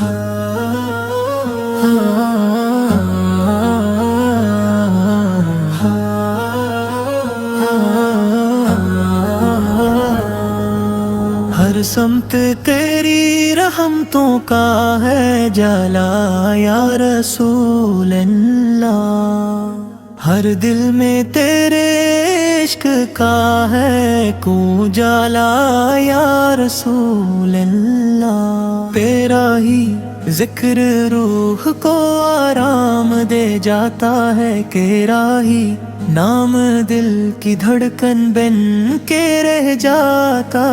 ہر سمت تیری رحمتوں کا ہے جالا یا رسول اللہ، ہر دل میں تیرے عشق کا ہے کو جالا یا رسول اللہ۔ تیرا ہی ذکر روح کو آرام دے جاتا ہے، تیرا ہی نام دل کی دھڑکن بن کے رہ جاتا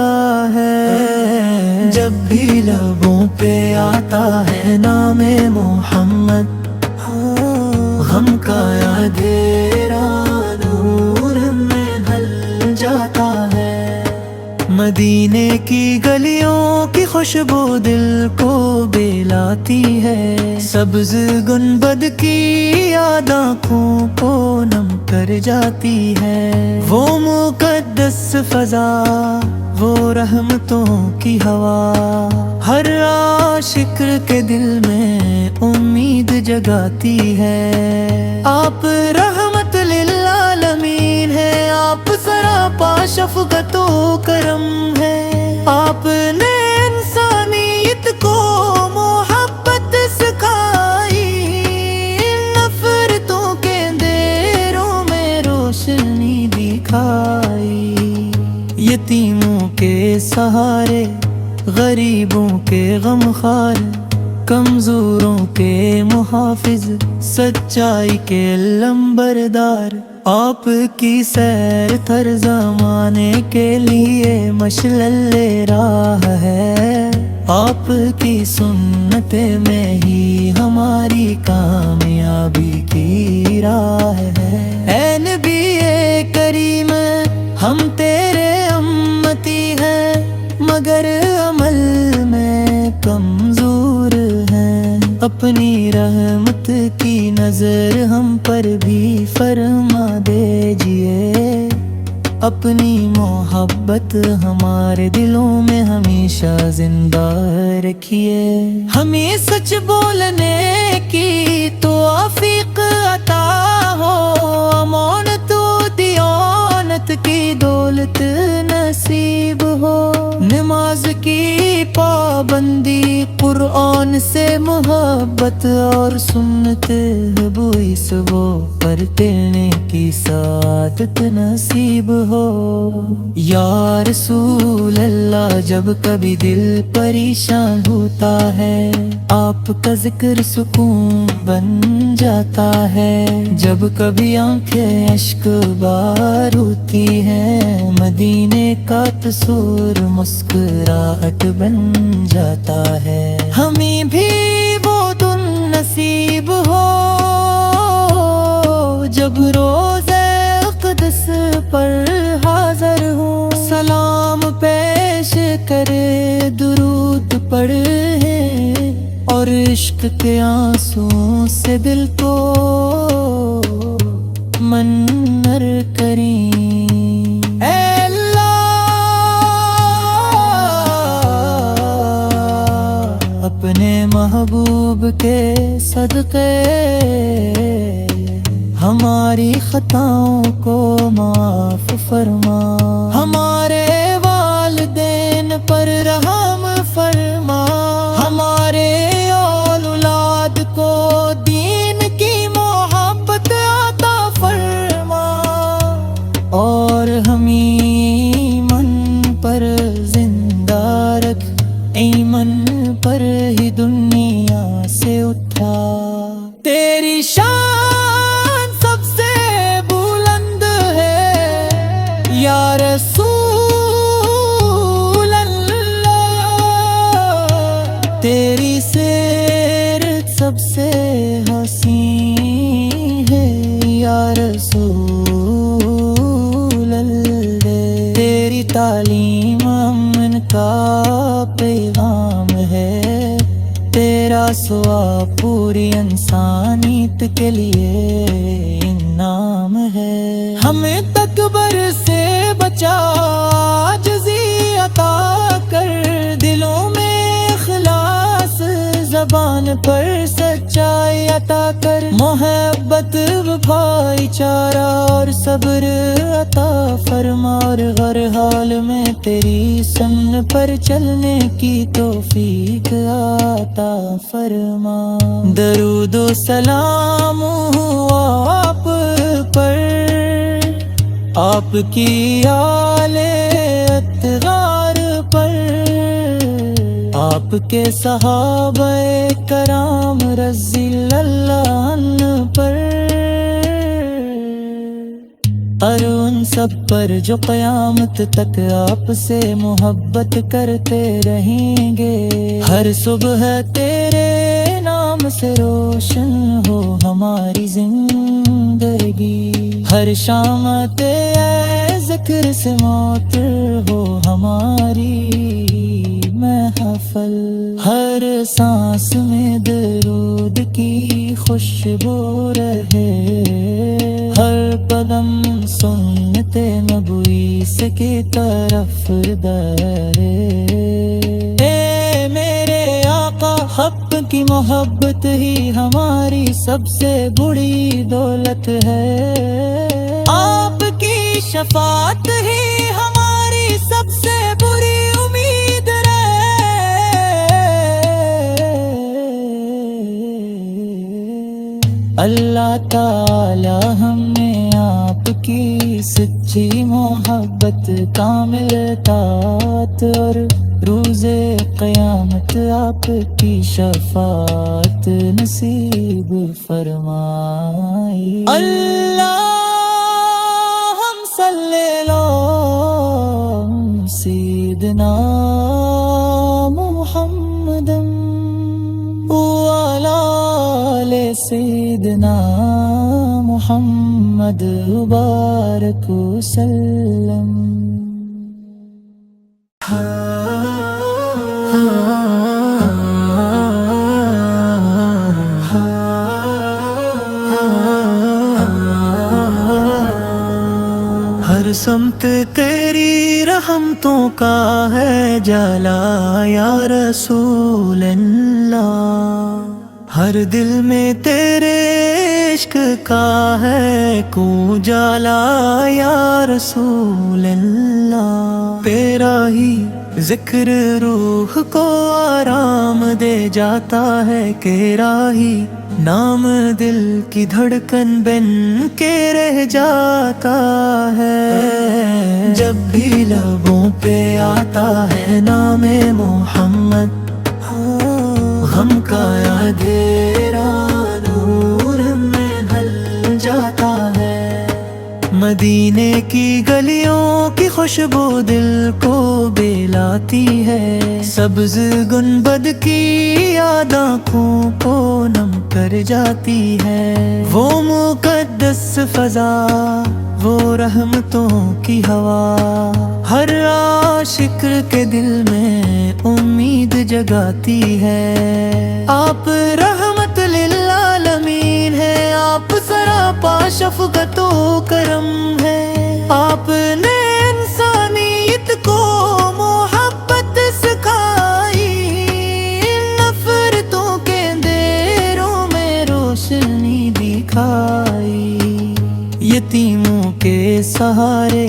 ہے۔ جب بھی لبوں پہ آتا ہے نام محمد، غم کا اندھیرا نور میں ڈھل جاتا ہے۔ مدینے کی گلیوں کی خوشبو دل کو بہلاتی ہے، سبز گنبد کی یاد آنکھوں کو نم کر جاتی ہے۔ وہ مقدس فضا، وہ رحمتوں کی ہوا، ہر عاشق کے دل میں امید جگاتی ہے۔ آپ رحمت للعالمین ہے، آپ سراپا شفقت و کرم ہے، آپ نے انسانیت کو محبت سکھائی، نفرتوں کے اندھیروں میں روشنی دکھائی۔ یتیموں کے سہارے، غریبوں کے غمخوار، کمزوروں کے محافظ، سچائی کے علمبردار، آپ کی سیر تر زمانے کے لیے مشعل راہ ہے، آپ کی سنت میں ہی ہماری کامیابی کی راہ ہے۔ اے نبی کریم، ہم تیرے امتی ہیں مگر عمل میں کمزور ہیں، اپنی رحمت کی نظر ہم پر بھی فرما دیجئے، اپنی محبت ہمارے دلوں میں ہمیشہ زندہ رکھیے۔ ہمیں سچ بولنے کی توفیق عطا ہو، امانت و دیانت کی دولت نصیب ہو، نماز کی پابندی، قرآن سے محبت اور سنت بوئی سبو پر تیرنے کی سعادت نصیب ہو۔ یا رسول اللہ، جب کبھی دل پریشان ہوتا ہے آپ کا ذکر سکون بن جاتا ہے، جب کبھی آنکھیں اشک بار ہوتی ہیں مدینے کا تصور مسکراہٹ بن جاتا ہے۔ ہمیں بھی وہ دن نصیب ہو جب روزے اقدس پر حاضر ہوں، سلام پیش کرے، درود پڑھے اور عشق کے آنسوں سے دل کو منر کریں۔ اے اللہ، اپنے محبوب کے صدقے ہماری خطاؤں کو معاف فرما، ہمارے والدین پر رحم فرما، ہمارے اولاد کو دین کی محبت عطا فرما، اور ہمیں ایمن پر زندہ رکھ، ایمن پر ہی دنیا سے اٹھا۔ تیری شان سب سے بلند ہے یا رسول اللہ، تیری سیرت سب سے حسین ہے یا رسول اللہ، تیری تعلیم امن کا پیغام ہے، تیرا ثواب پوری انسانیت کے لیے انعام ہے۔ ہمیں تکبر سے بچا، عاجزی عطا کر، دلوں میں اخلاص زبان پر سچائی عطا کر، محبت بھائی چارہ اور صبر عطا فرما، اور ہر حال میں تیری سنت پر چلنے کی توفیق عطا فرما۔ درود و سلام ہو آپ پر، آپ کی آل اطہار پر، آپ کے صحابہ کرام رضی اللہ عنہ پر، اور ان سب پر جو قیامت تک آپ سے محبت کرتے رہیں گے۔ ہر صبح تیرے نام سے روشن ہو ہماری زندگی، ہر شام تیرے ذکر سے معطر ہو ہماری محفل، ہر سانس میں درود کی خوشبو رہے، ہر قدم سنت نبوی سے کی طرف دارے۔ اے میرے آقا، حق کی محبت ہی ہماری سب سے بڑی دولت ہے، آپ کی شفاعت ہی ہماری سب سے بڑی امید رہے۔ اللہ تعالی ہمیں آپ کی سچی محبت، کامل اطاعت اور روز قیامت آپ کی شفاعت نصیب فرمائی۔ اللہم صلی علی سیدنا محمد وعلی آل سیدنا محمد وبارک وسلم۔ ہر سمت تیری رحمتوں کا ہے جلا یا رسول اللہ، ہر دل میں تیرے عشق کا ہے کو جالا یا رسول اللہ، تیرا ہی ذکر روح کو آرام دے جاتا ہے، تیرا ہی نام دل کی دھڑکن بن کے رہ جاتا ہے، جب بھی لبوں پہ آتا ہے نام محمد، غم کا اندھیرا نور میں ڈھل جاتا ہے، مدینے کی گلیوں کی خوشبو دل کو بہلاتی ہے، سبز گنبد کی یاد آنکھوں کو نم کر جاتی ہے، وہ مقدس فضا، وہ رحمتوں کی ہوا، ہر عاشق کے دل میں امید جگاتی ہے، آپ رحمت للعالمین ہے، آپ سراپا شفقت و کرم ہے، آپ نے انسانیت کو محبت سکھائی، نفرتوں کے اندھیروں میں روشنی دکھائی، یتیموں کے سہارے،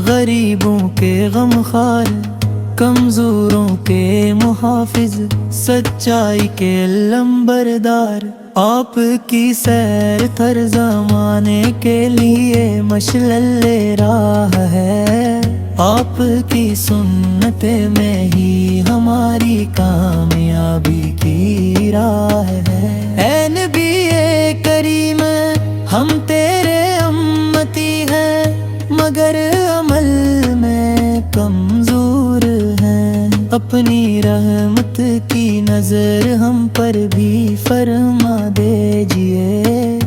غریبوں کے غمخوار، کمزوروں کے محافظ، سچائی کے لمبردار، آپ کی سیر تر زمانے کے لیے مشعل راہ ہے، آپ کی سنت میں ہی ہماری کامیابی کی راہ ہے، اے نبی کریم ہم تیرے امتی ہیں، مگر عمل میں کمزور ہیں، اپنی رحمت کی نظر ہم پر بھی فرما دیجئے،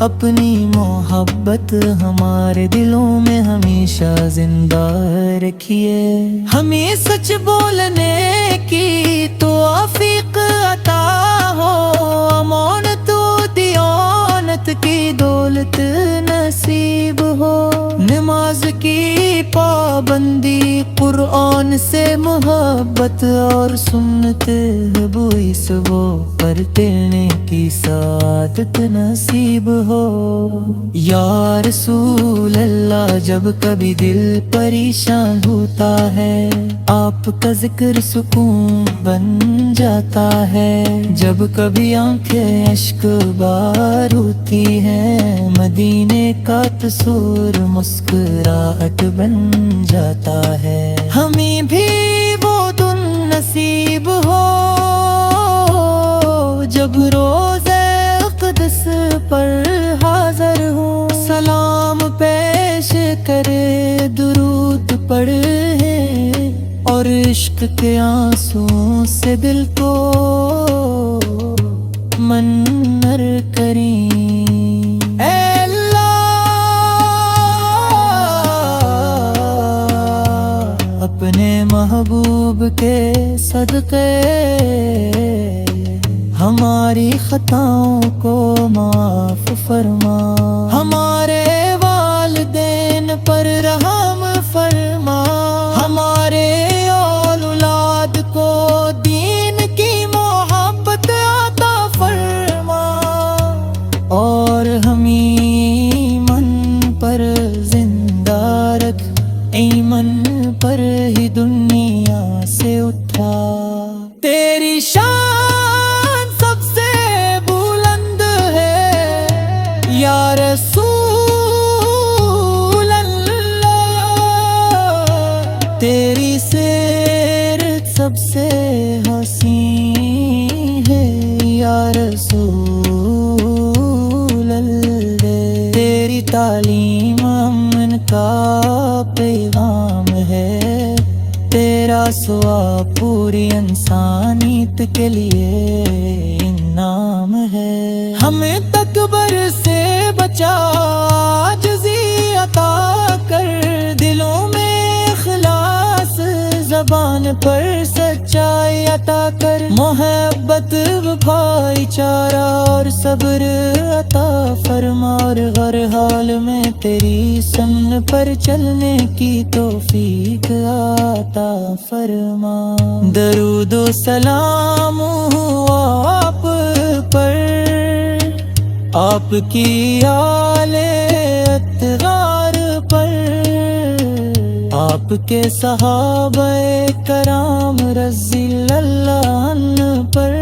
اپنی محبت ہمارے دلوں میں ہمیشہ زندہ رکھیے، ہمیں سچ بولنے کی توفیق عطا ہو، امانت و دیانت کی دولت نصیب ہو، نماز کی پابندی، قرآن قرآن سے محبت اور سنت ہے بوئی سے وہ پر تیرنے کی سعادت نصیب ہو۔ یا رسول اللہ جب کبھی دل پریشان ہوتا ہے آپ کا ذکر سکون بن جاتا ہے۔ جب کبھی آنکھیں اشک بار ہوتی ہیں مدینے کا تصور مسکراہٹ بن جاتا ہے۔ ہمیں بھی وہ دن نصیب ہو جب روزے اقدس پر حاضر ہوں، سلام پیش کرے درود پڑھے اور عشق کے آنسو سے دل کو منر کریں۔ اے اللہ اپنے محبوب کے صدقے ہماری خطاؤں کو معاف فرما، ہمارے والدین پر رحم فرما، ہمارے اولاد کو دین کی محبت عطا فرما، اور ہم ایمن پر زندہ رکھ، ایمن پر ہی دنیا سے اٹھا۔ تیری شان سب سے بلند ہے یا رسول اللہ، تیری سیرت سب سے حسین ہے یا رسول اللہ، تیری تعلیم امن کا پیغام ہے، تیرا ثواب پوری انسانیت کے لیے انعام ہے۔ ہمیں تکبر سے بچا، عاجزی عطا کر، دلوں میں اخلاص، زبان پر سچائی عطا کر، محبت بھائی چارہ اور صبر عطا فرما، اور ہر حال میں تیری سنت پر چلنے کی توفیق عطا فرما۔ درود و سلام ہو آپ پر، آپ کی آل اطہار پر، آپ کے صحابہ کرام رضی اللہ عنہ پر،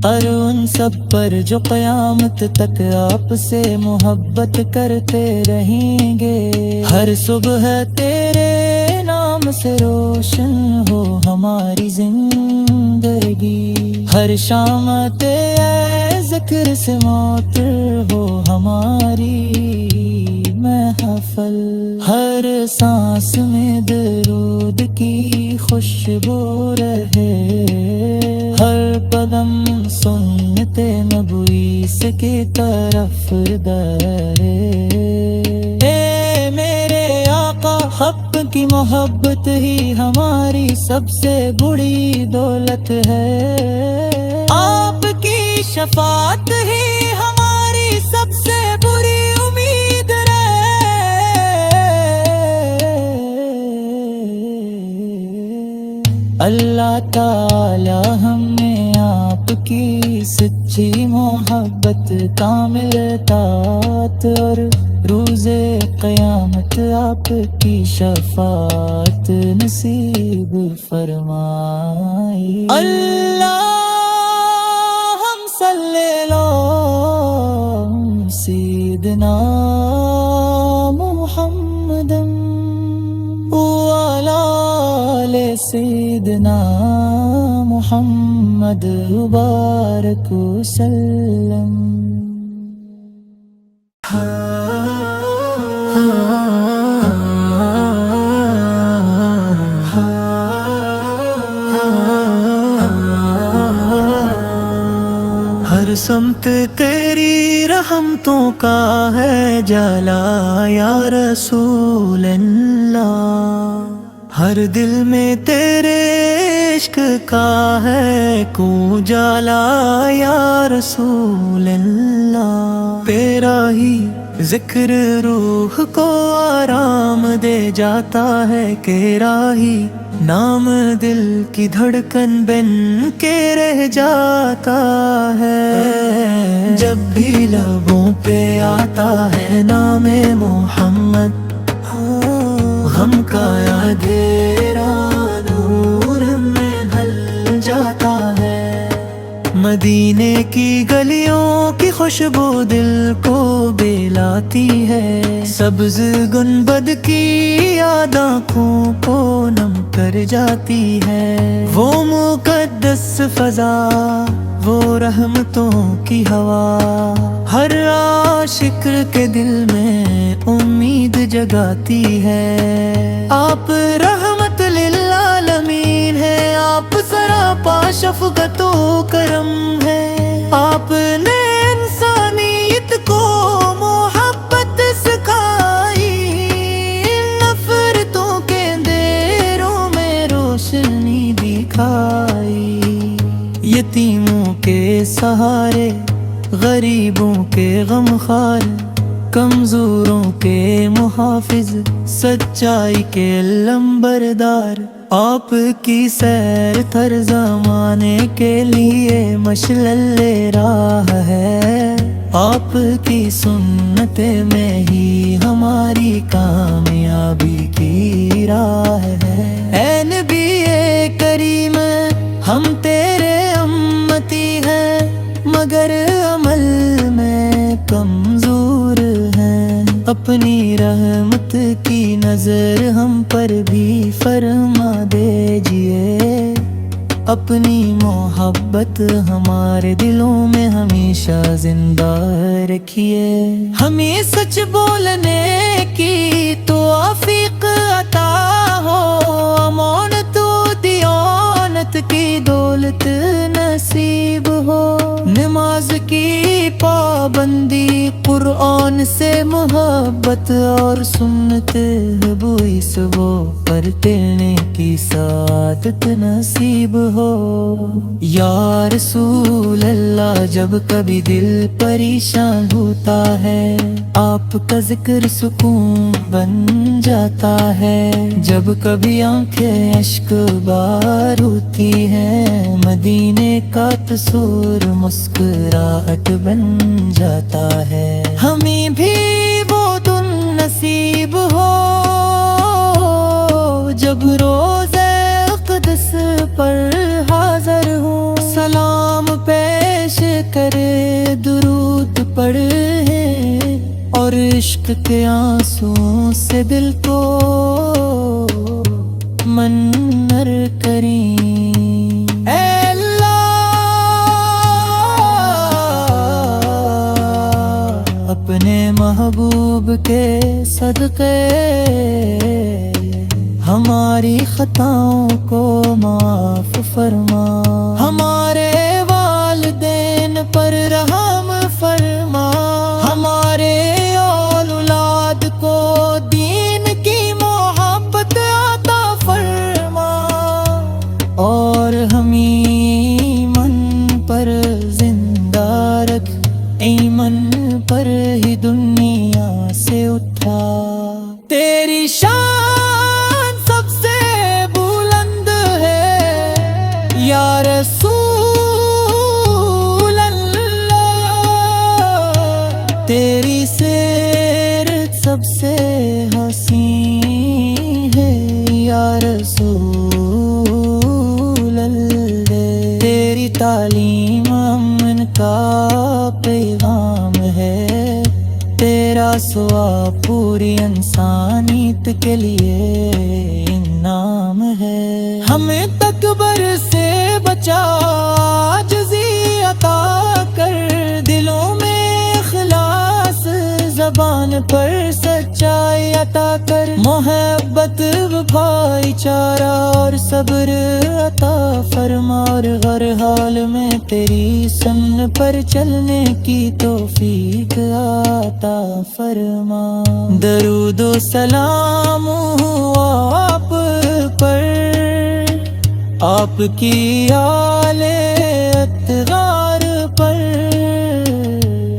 اور ان سب پر جو قیامت تک آپ سے محبت کرتے رہیں گے۔ ہر صبح تیرے نام سے روشن ہو ہماری زندگی، ہر شام تیرے ذکر سے معطر ہو ہماری محفل، ہر سانس میں درود کی خوشبو رہے، ہر قدم سنت نبوی سے کی طرف درے۔ اے میرے آقا حق کی محبت ہی ہماری سب سے بڑی دولت ہے، آپ کی شفاعت ہی ہماری سب سے بری امید رہے۔ اللہ تعالی ہمیں آپ کی سچی محبت، کامل اطاعت اور روز قیامت آپ کی شفاعت نصیب فرمائی۔ اللہم صلی اللہ سیدنا محمد وعلی آل سیدنا محمد وبارک وسلم۔ ہر سمت تیری رحمتوں کا ہے جلا یا رسول اللہ، ہر دل میں تیرے عشق کا ہے جالا یا رسول اللہ، تیرا ہی ذکر روح کو آرام دے جاتا ہے کہ راہی نام دل کی دھڑکن بن کے رہ جاتا ہے. جب بھی لبوں پہ آتا ہے نام محمد غم کا اندھیرا نور میں ڈھل جاتا ہے. مدینے کی گلیوں کی خوشبو دل کو بہلاتی ہے. سبز گنبد کی یاد آنکھوں کو نم کر جاتی ہے. وہ مقدس فضا وہ رحمتوں کی ہوا ہر عاشق کے دل میں امید جگاتی ہے. آپ رحمت للعالمین ہے. آپ سراپا شفقت و کرم ہے. آپ نے انسانیت کو محبت سکھائی. نفرتوں کے اندھیروں میں روشنی دکھائی. یتیموں کے سہارے غریبوں کے غمخوار کمزوروں کے محافظ سچائی کے علمبردار. آپ کی سیر تر زمانے کے لیے مشعل راہ ہے. آپ کی سنت میں ہی ہماری کامیابی کی راہ ہے. اے نبی کریم ہم تیرے امتی ہیں مگر عمل میں کمزور ہیں. اپنی رحمت کی نظر ہم پر بھی فرما دیجئے. اپنی محبت ہمارے دلوں میں ہمیشہ زندہ رکھیے. ہمیں سچ بولنے کی توفیق عطا ہو. امانت و دیانت کی دولت نصیب ہو. نماز کی پابندی قرآن سے محبت اور سنت بوئی سے وہ پر تیرنے کی سعادت نصیب ہو. یا رسول اللہ جب کبھی دل پریشان ہوتا ہے آپ کا ذکر سکون بن جاتا ہے. جب کبھی آنکھیں اشک بار ہوتی ہیں مدینے کا تصور مسکراہٹ بن جاتا ہے. ہمیں بھی وہ دن نصیب ہو جب روزہ اقدس پر حاضر ہوں. سلام پیش کرے درود پڑھے اور عشق کے آنسوں سے دل کو منر کریں. اے اللہ اپنے محبوب کے صدقے ہماری خطاؤں کو معاف فرما. ہمارے والدین پر رحم فرما. ہمارے اولاد کو دین کی محبت عطا فرما. اور ہمیں ایمان پر زندہ رکھ. ایمان پر ہی دنیا سے اٹھا. تیری شان سب سے بلند ہے یا رسول اللہ. تیری سیرت سب سے حسین ہے یا رسول اللہ. تیری تعلیم امن کا پیغام ہے. تیرا ثواب پوری انسانیت کے لیے انعام ہے. ہمیں تکبر سے بچا عاجزی عطا کر. دلوں میں اخلاص زبان پر سچائی عطا کر. محبت بھائی چارہ اور صبر عطا فرما. اور ہر حال میں تیری سن پر چلنے کی توفیق عطا فرما. درود و سلام ہو آپ پر آپ کی آل اطہار پر.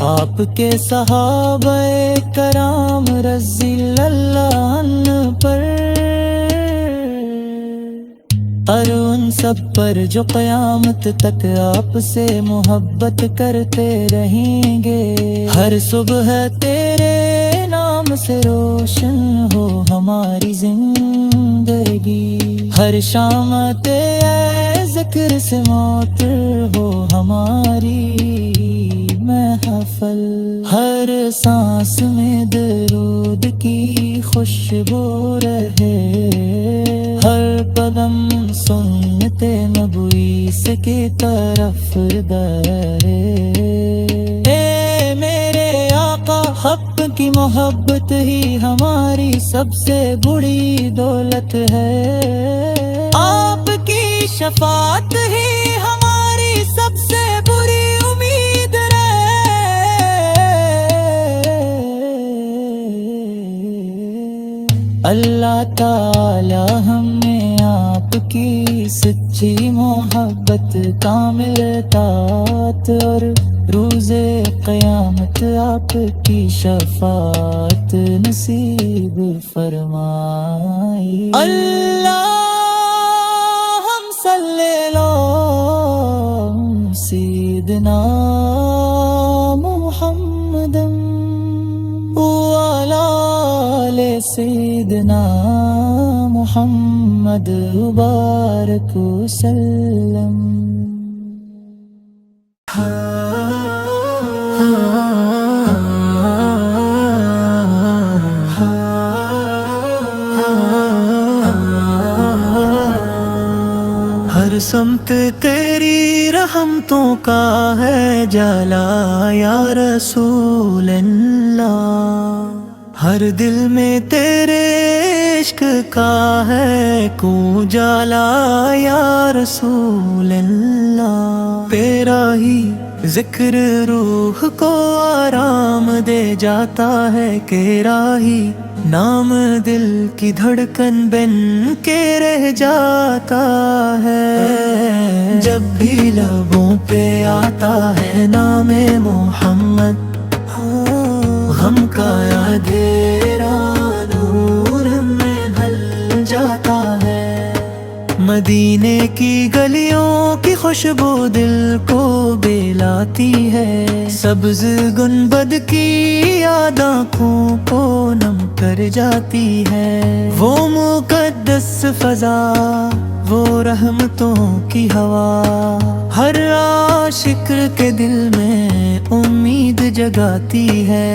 آپ آپ کے صحابہ کرام رضی اللہ عنہ پر اور ان سب پر جو قیامت تک آپ سے محبت کرتے رہیں گے۔ ہر صبح تیرے نام سے روشن ہو ہماری زندگی، ہر شام تیرے ذکر سے معطر ہو ہماری محفل، ہر سانس میں درود کی خوشبو رہے، ہر قدم سنتے نبوی سے کی طرف دارے۔ اے میرے آقا، حق کی محبت ہی ہماری سب سے بڑی دولت ہے، آپ کی شفاعت ہی ہماری سب سے بڑی امید ہے۔ اللہ تعالی ہمیں آپ کی سچی محبت، کامل اطاعت اور روز قیامت آپ کی شفاعت نصیب فرمائی۔ اللہم صلی علی سیدنا محمد وعلی آل سیدنا محمد وبارک وسلم۔ ہر سمت تیری رحمتوں کا ہے جالا یا رسول اللہ، ہر دل میں تیرے عشق کا ہے کو جالا یا رسول اللہ، تیرا ہی ذکر روح کو آرام دے جاتا ہے، تیرا ہی نام دل کی دھڑکن بن کے رہ جاتا ہے، جب بھی لبوں پہ آتا ہے نام محمد، غم کا اندھیرا نور میں ڈھل جاتا ہے، مدینے کی گلیوں کی خوشبو دل کو بہلاتی ہے، سبز گنبد کی یاد آنکھوں کو نم کر جاتی ہے، وہ مقدس فضا، وہ رحمتوں کی ہوا، ہر عاشق کے دل میں امید جگاتی ہے،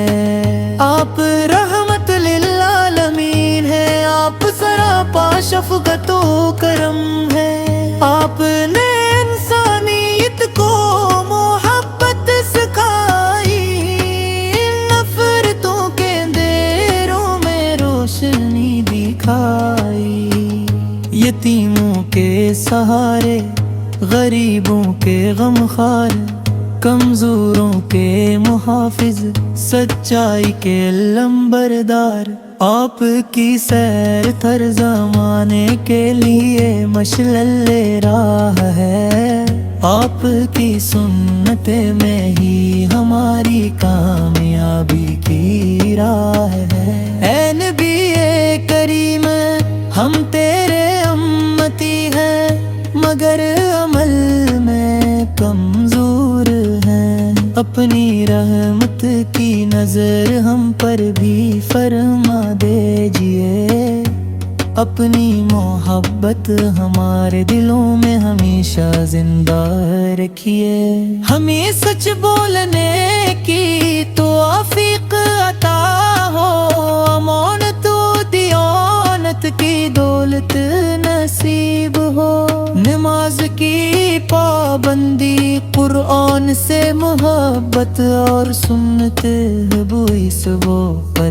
آپ رحمت للعالمین ہے، آپ سراپا شفقت و کرم ہے، آپ نے انسانیت کو محبت سکھائی، نفرتوں کے اندھیروں میں روشنی دکھائی، یتیموں کے سہارے، غریبوں کے غمخوار، کمزوروں کے محافظ، سچائی کے علمبردار، آپ کی سیر تر زمانے کے لیے مشعل راہ ہے، آپ کی سنت میں ہی ہماری کامیابی کی راہ ہے، اے نبی کریم ہم تیرے امتی ہیں مگر عمل میں کمزور ہیں، اپنی رحمت کی نظر ہم پر بھی فرما دیجئے، اپنی محبت ہمارے دلوں میں ہمیشہ زندہ رکھیے، ہمیں سچ بولنے کی توفیق عطا ہو، امانت و دیانت کی دولت نصیب ہو، نماز کی پابندی، قرآن سے محبت اور سنت بوئی سبو پر